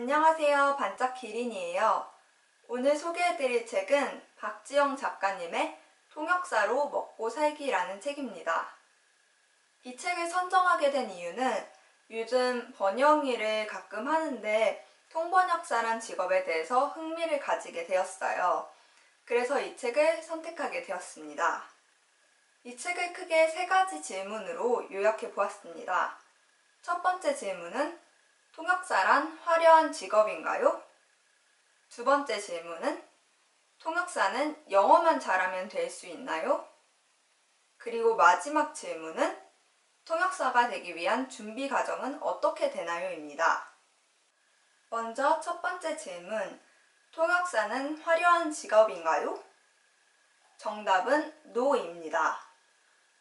안녕하세요. 반짝 기린이에요. 오늘 소개해드릴 책은 박지영 작가님의 통역사로 먹고 살기라는 책입니다. 이 책을 선정하게 된 이유는 요즘 번역 일을 가끔 하는데 통번역사란 직업에 대해서 흥미를 가지게 되었어요. 그래서 이 책을 선택하게 되었습니다. 이 책을 크게 3가지 질문으로 요약해 보았습니다. 첫 번째 질문은 통역사란 화려한 직업인가요? 두 번째 질문은 통역사는 영어만 잘하면 될 수 있나요? 그리고 마지막 질문은 통역사가 되기 위한 준비 과정은 어떻게 되나요? 입니다. 먼저 첫 번째 질문, 통역사는 화려한 직업인가요? 정답은 NO입니다.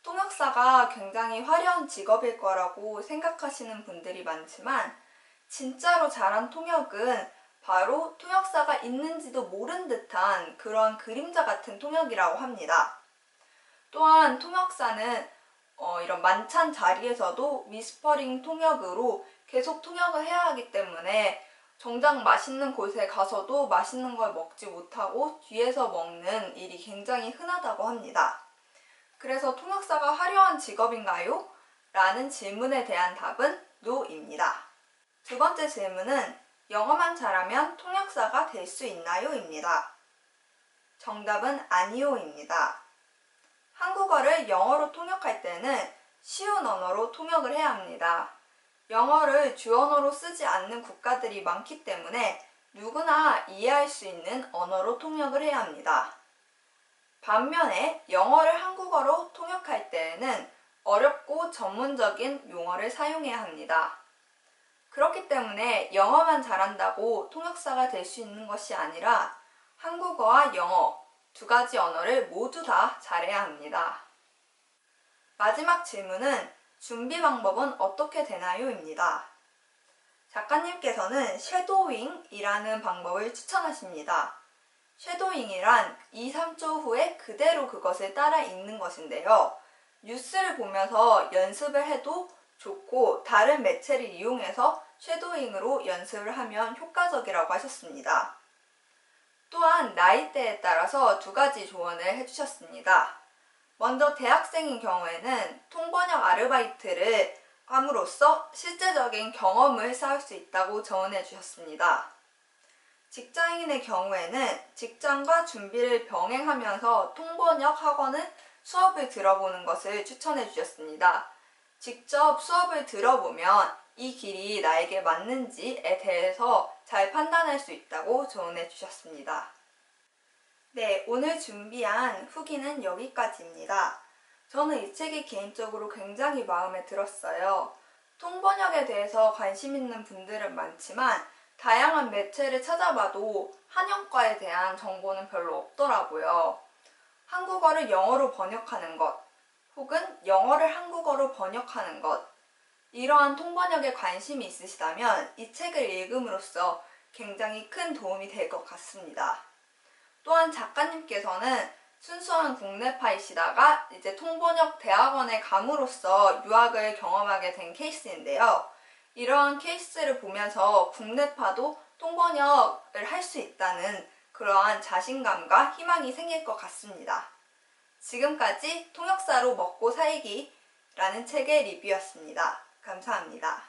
통역사가 굉장히 화려한 직업일 거라고 생각하시는 분들이 많지만 진짜로 잘한 통역은 바로 통역사가 있는지도 모른 듯한 그런 그림자 같은 통역이라고 합니다. 또한 통역사는 이런 만찬 자리에서도 위스퍼링 통역으로 계속 통역을 해야 하기 때문에 정작 맛있는 곳에 가서도 맛있는 걸 먹지 못하고 뒤에서 먹는 일이 굉장히 흔하다고 합니다. 그래서 통역사가 화려한 직업인가요? 라는 질문에 대한 답은 NO입니다. 두 번째 질문은 영어만 잘하면 통역사가 될 수 있나요? 입니다. 정답은 아니요입니다. 한국어를 영어로 통역할 때는 쉬운 언어로 통역을 해야 합니다. 영어를 주언어로 쓰지 않는 국가들이 많기 때문에 누구나 이해할 수 있는 언어로 통역을 해야 합니다. 반면에 영어를 한국어로 통역할 때에는 어렵고 전문적인 용어를 사용해야 합니다. 그렇기 때문에 영어만 잘한다고 통역사가 될 수 있는 것이 아니라 한국어와 영어 2가지 언어를 모두 다 잘해야 합니다. 마지막 질문은 준비 방법은 어떻게 되나요? 입니다. 작가님께서는 쉐도잉이라는 방법을 추천하십니다. 쉐도잉이란 2, 3초 후에 그대로 그것을 따라 읽는 것인데요. 뉴스를 보면서 연습을 해도 좋고 다른 매체를 이용해서 쉐도잉으로 연습을 하면 효과적이라고 하셨습니다. 또한 나이대에 따라서 2가지 조언을 해주셨습니다. 먼저 대학생인 경우에는 통번역 아르바이트를 함으로써 실제적인 경험을 쌓을 수 있다고 조언해 주셨습니다. 직장인의 경우에는 직장과 준비를 병행하면서 통번역 학원은 수업을 들어보는 것을 추천해 주셨습니다. 직접 수업을 들어보면 이 길이 나에게 맞는지에 대해서 잘 판단할 수 있다고 조언해 주셨습니다. 네, 오늘 준비한 후기는 여기까지입니다. 저는 이 책이 개인적으로 굉장히 마음에 들었어요. 통번역에 대해서 관심 있는 분들은 많지만 다양한 매체를 찾아봐도 한영과에 대한 정보는 별로 없더라고요. 한국어를 영어로 번역하는 것, 혹은 영어를 한국어로 번역하는 것, 이러한 통번역에 관심이 있으시다면 이 책을 읽음으로써 굉장히 큰 도움이 될 것 같습니다. 또한 작가님께서는 순수한 국내파이시다가 이제 통번역 대학원에 감으로써 유학을 경험하게 된 케이스인데요. 이러한 케이스를 보면서 국내파도 통번역을 할 수 있다는 그러한 자신감과 희망이 생길 것 같습니다. 지금까지 통역사로 먹고 살기라는 책의 리뷰였습니다. 감사합니다.